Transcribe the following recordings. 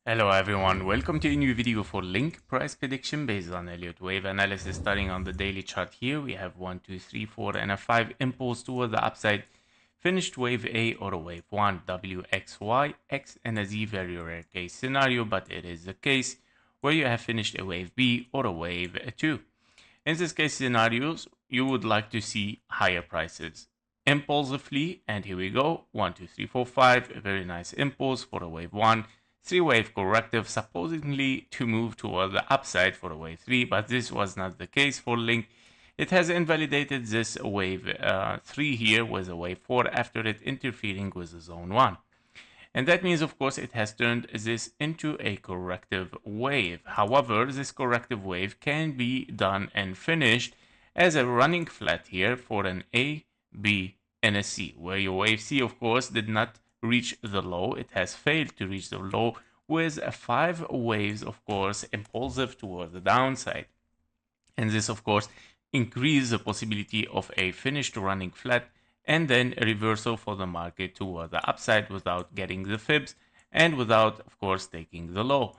Hello everyone, welcome to a new video for link price prediction based on Elliott wave analysis. Starting on the daily chart here, we have 1, 2, 3, 4 and a 5 impulse toward the upside. Finished wave A or a wave 1, W, X, Y, X and a Z, very rare case scenario, but it is the case where you have finished a wave B or a wave 2. In this case scenarios, you would like to see higher prices impulsively, and here we go, 1, 2, 3, 4, 5, a very nice impulse for a wave 1. 3-wave corrective supposedly to move toward the upside for a wave 3, but this was not the case for Link. It has invalidated this wave 3 here with a wave 4 after it interfering with the zone 1. And that means, of course, it has turned this into a corrective wave. However, this corrective wave can be done and finished as a running flat here for an A, B, and a C, where your wave C, of course, did not reach the low. It has failed to reach the low with 5 waves, of course, impulsive toward the downside. And this, of course, increases the possibility of a finished running flat and then a reversal for the market toward the upside without getting the fibs and without, of course, taking the low.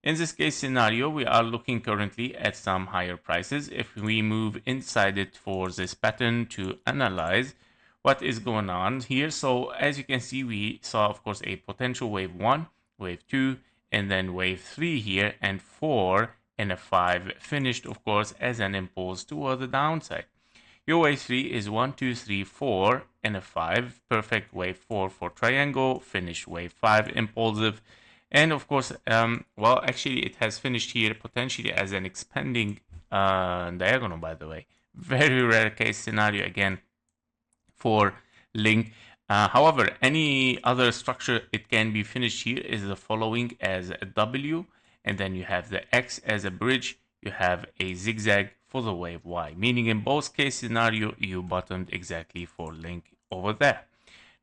In this case scenario, we are looking currently at some higher prices. If we move inside it for this pattern to analyze what is going on here. So as you can see, we saw, of course, a potential wave 1, wave 2, and then wave 3 here, and 4 and a 5 finished, of course, as an impulse toward the downside. Your wave 3 is 1, 2, 3, 4 and a 5. Perfect wave 4 for triangle. Finished wave 5 impulsive. And of course, well, actually it has finished here potentially as an expanding diagonal, by the way. Very rare case scenario again for Link. However, any other structure it can be finished here is the following as a W, and then you have the X as a bridge. You have a zigzag for the wave Y, meaning in both case scenario you bottomed exactly for Link over there.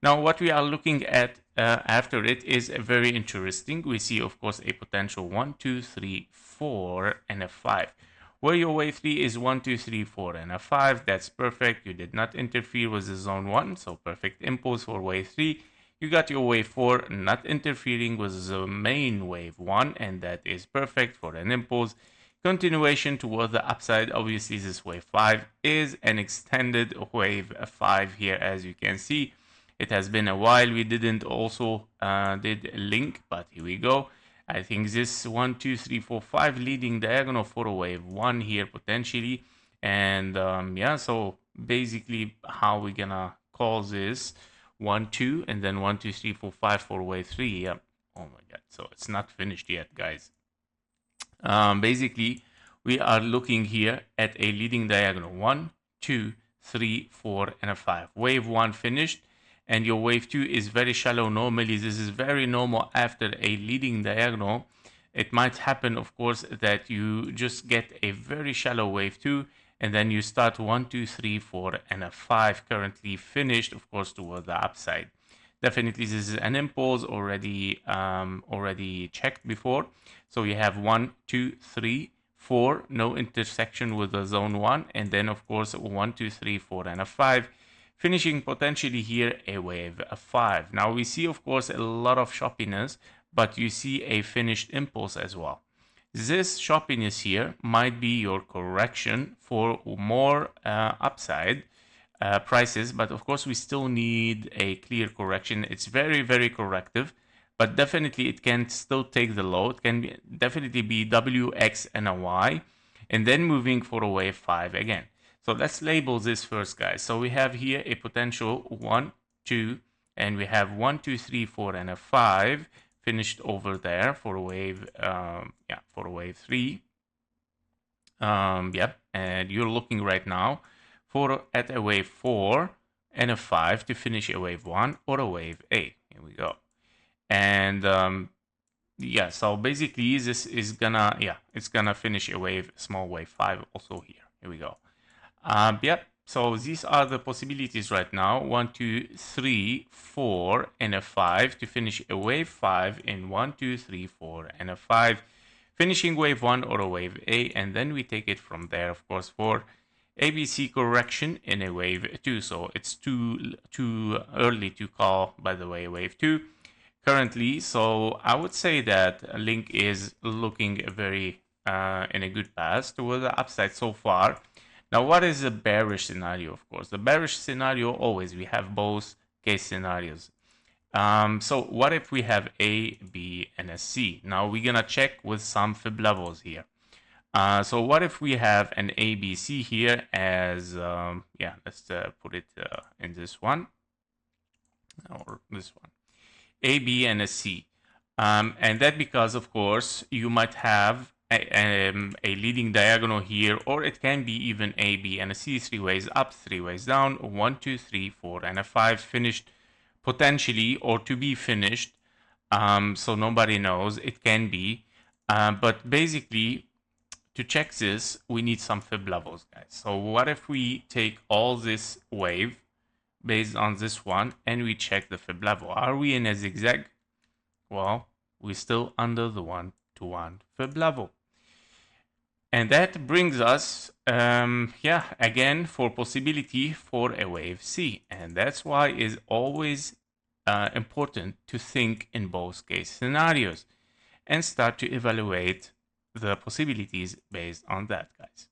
Now what we are looking at after it is very interesting. We see, of course, a potential 1, 2, 3, 4 and a 5. Where your wave 3 is 1, 2, 3, 4 and a 5. That's perfect. You did not interfere with the zone 1, so perfect impulse for wave 3. You got your wave 4 not interfering with the main wave 1, and that is perfect for an impulse. Continuation toward the upside. Obviously this wave 5 is an extended wave 5 here, as you can see. It has been a while we didn't also did Link, but here we go. I think this 1, 2, 3, 4, 5 leading diagonal for a wave 1 here potentially. And yeah, so basically how we're gonna call this 1, 2, and then 1, 2, 3, 4, 5 for wave 3. Yeah. Oh my god, so it's not finished yet, guys. Basically, we are looking here at a leading diagonal 1, 2, 3, 4, and a 5. Wave 1 finished, and your wave 2 is very shallow. Normally, this is very normal after a leading diagonal. It might happen, of course, that you just get a very shallow wave 2, and then you start 1, 2, 3, 4, and a 5 currently finished, of course, toward the upside. Definitely, this is an impulse already checked before. So you have 1, 2, 3, 4, no intersection with the zone 1, and then of course 1, 2, 3, 4, and a 5, finishing potentially here a wave 5. Now we see, of course, a lot of shoppiness, but you see a finished impulse as well. This shoppiness here might be your correction for more upside prices, but of course we still need a clear correction. It's very, very corrective, but definitely it can still take the low. It can definitely be W, X, and a Y, and then moving for a wave 5 again. So let's label this first, guys. So we have here a potential 1, 2, and we have 1, 2, 3, 4, and a 5 finished over there for a wave, for a wave 3. Yep, and you're looking right now for at a wave 4 and a 5 to finish a wave 1 or a wave 8. Here we go. And yeah, so basically this is gonna, it's gonna finish a wave, small wave 5 also here. Here we go. Yep, so these are the possibilities right now. 1, 2, 3, 4, and a 5 to finish a wave 5 in 1, 2, 3, 4, and a 5. Finishing wave 1 or a wave A, and then we take it from there, of course, for ABC correction in a wave 2. So it's too early to call, by the way, wave 2. currently. So I would say that Link is looking very in a good path toward the upside so far. Now, what is a bearish scenario? Of course, the bearish scenario, always we have both case scenarios. So what if we have A, B, and a C? Now we're gonna check with some fib levels here. So what if we have an A, B, C here as, yeah, let's put it in this one, or this one, A, B, and a C. And that because, of course, you might have a leading diagonal here, or it can be even A, B, and a C, 3 ways up, 3 ways down, 1, 2, 3, 4, and a 5 finished potentially, or to be finished. So nobody knows. It can be. But basically, to check this, we need some fib levels, guys. So what if we take all this wave based on this one and we check the fib level? Are we in a zigzag? Well, we're still under the 1-to-1 fib level. And that brings us, yeah, again, for possibility for a wave C. And that's why it's always important to think in both case scenarios and start to evaluate the possibilities based on that, guys.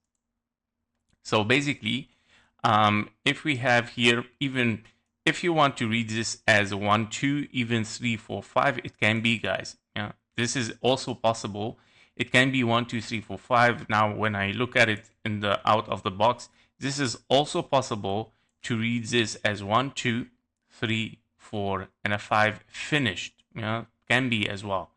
So basically, if we have here, even if you want to read this as 1, 2, even 3, 4, 5, it can be, guys. Yeah, this is also possible. It can be 1, 2, 3, 4, 5. Now, when I look at it in the out of the box, this is also possible to read this as 1, 2, 3, 4, and a 5 finished. Yeah, can be as well.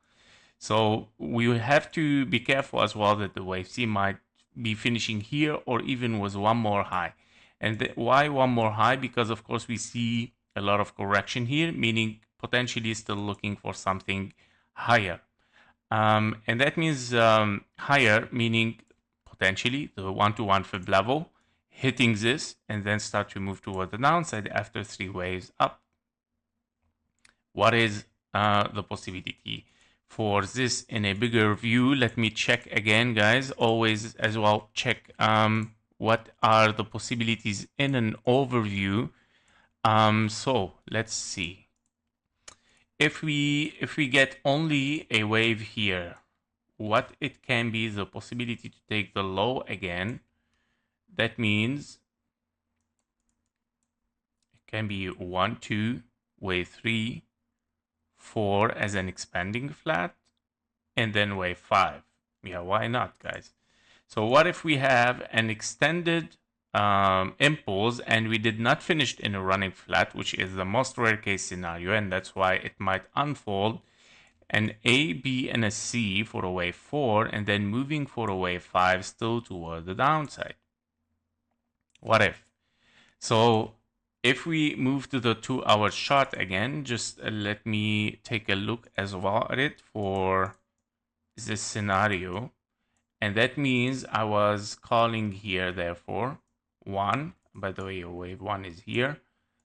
So we have to be careful as well that the wave C might be finishing here or even with one more high. And why one more high? Because of course we see a lot of correction here, meaning potentially still looking for something higher. And that means higher, meaning potentially the 1-to-1 fib level, hitting this and then start to move toward the downside after 3 waves up. What is the possibility for this in a bigger view? Let me check again, guys. Always as well check what are the possibilities in an overview. So let's see. If we get only a wave here, what it can be the possibility to take the low again. That means it can be 1, 2, wave 3, 4 as an expanding flat, and then wave 5. Yeah, why not, guys? So what if we have an extended impulse and we did not finish in a running flat, which is the most rare case scenario, and that's why it might unfold an A, B, and a C for a wave 4, and then moving for a wave 5 still toward the downside. What if? So if we move to the 2-hour chart again, just let me take a look as well at it for this scenario. And that means I was calling here, therefore, 1. By the way, wave 1 is here.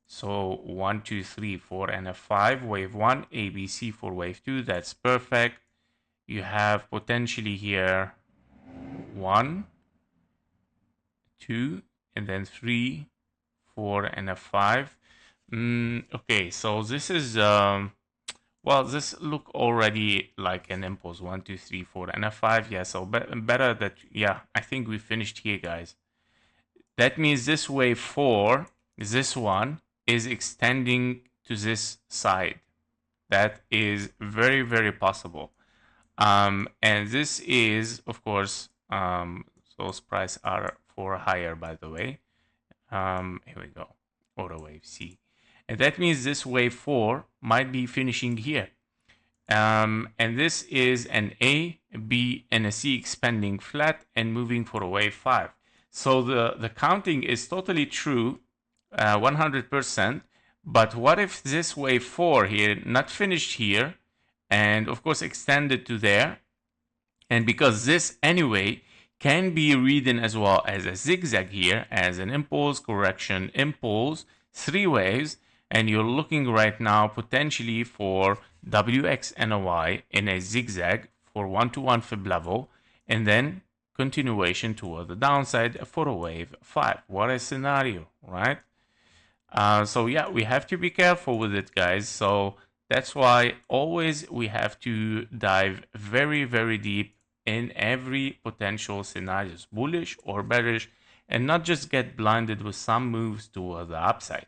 So 1, 2, 3, 4, and a 5. Wave 1, ABC for wave 2. That's perfect. You have potentially here 1, 2, and then 3, 4, and a 5. Okay, so this is well, this look already like an impulse. 1, 2, 3, 4, and a 5. Yeah, so better that, yeah, I think we finished here, guys. That means this wave 4, this one, is extending to this side. That is very, very possible. And this is, of course, those prices are for higher, by the way. Here we go, auto wave C. And that means this wave 4 might be finishing here. And this is an A, B, and a C expanding flat and moving for a wave 5. So the counting is totally true, 100%. But what if this wave 4 here, not finished here, and of course extended to there? And because this anyway can be written as well as a zigzag here, as an impulse, correction, impulse, 3 waves, and you're looking right now potentially for WX and a Y in a zigzag for 1-to-1 fib level, and then continuation toward the downside for a wave 5. What a scenario, right? So yeah, we have to be careful with it, guys. So That's why always we have to dive very, very deep in every potential scenarios, bullish or bearish, and not just get blinded with some moves toward the upside.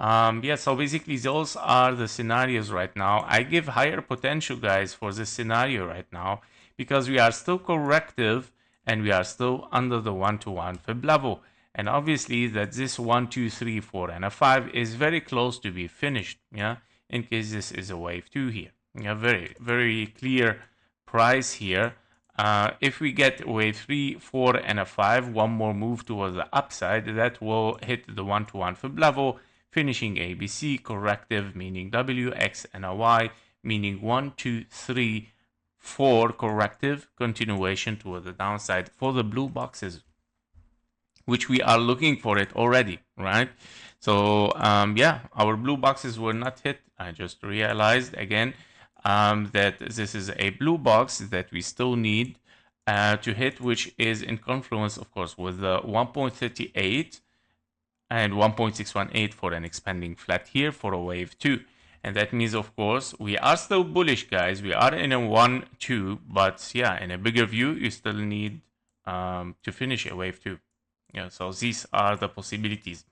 Yeah, so basically those are the scenarios right now. I give higher potential, guys, for this scenario right now because we are still corrective and we are still under the 1-to-1 fib level. And obviously that this 1, 2, 3, 4, and a 5 is very close to be finished, yeah, in case this is a wave 2 here. Yeah, very, very clear price here. If we get wave 3, 4, and a 5, one more move towards the upside, that will hit the 1-to-1 fib level, finishing ABC, corrective meaning W, X, and a Y, meaning 1, 2, 3, 4, corrective, continuation toward the downside for the blue boxes, which we are looking for it already, right? So yeah, our blue boxes were not hit. I just realized again that this is a blue box that we still need to hit, which is in confluence, of course, with the 1.38 and 1.618 for an expanding flat here for a wave 2. And that means, of course, we are still bullish, guys. We are in a 1-2, but yeah, in a bigger view, you still need to finish a wave 2. Yeah, so these are the possibilities.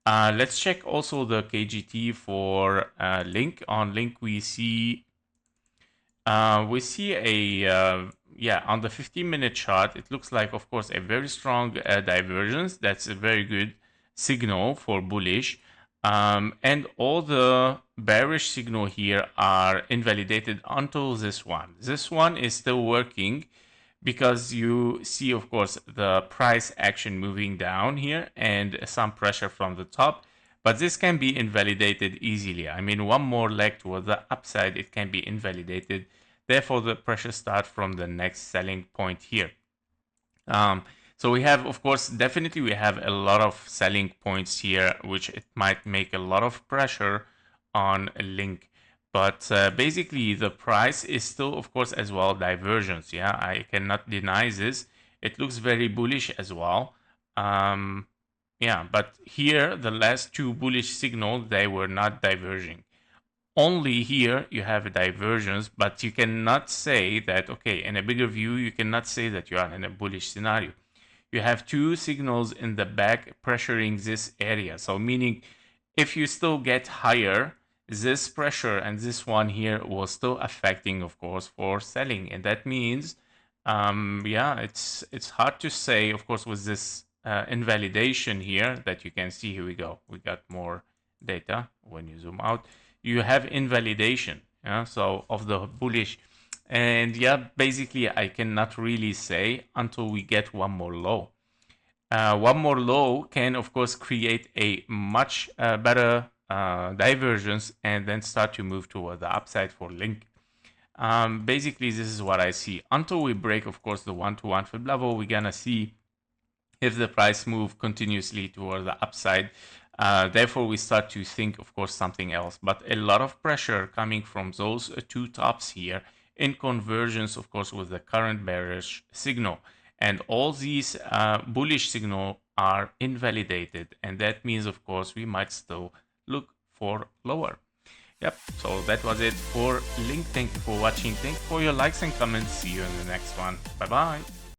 Let's check also the KGT for Link. On Link, we see a yeah, on the 15-minute chart, it looks like, of course, a very strong divergence. That's a very good signal for bullish. And all the bearish signal here are invalidated until this one. This one is still working because you see, of course, the price action moving down here and some pressure from the top. But this can be invalidated easily. I mean, one more leg toward the upside, it can be invalidated. Therefore, the pressure starts from the next selling point here. So we have, of course, definitely we have a lot of selling points here, which it might make a lot of pressure on a Link. But basically, the price is still, of course, as well divergence. Yeah, I cannot deny this. It looks very bullish as well. Yeah, but here, the last two bullish signals, they were not diverging. Only here you have a divergence, but you cannot say that, okay, in a bigger view, you cannot say that you are in a bullish scenario. You have two signals in the back pressuring this area. So meaning if you still get higher, this pressure and this one here was still affecting, of course, for selling. And that means, yeah, it's hard to say, of course, with this invalidation here that you can see. Here we go. We got more data when you zoom out. You have invalidation, yeah, so of the bullish. And yeah, basically, I cannot really say until we get one more low. One more low can, of course, create a much better divergence and then start to move toward the upside for Link. Basically, this is what I see. Until we break, of course, the 1-to-1 fib level, we're gonna see if the price move continuously toward the upside. Therefore, we start to think, of course, something else. But a lot of pressure coming from those two tops here in convergence, of course, with the current bearish signal. And all these bullish signals are invalidated. And that means, of course, we might still look for lower. Yep, so that was it for Link. Thank you for watching. Thank you for your likes and comments. See you in the next one. Bye-bye.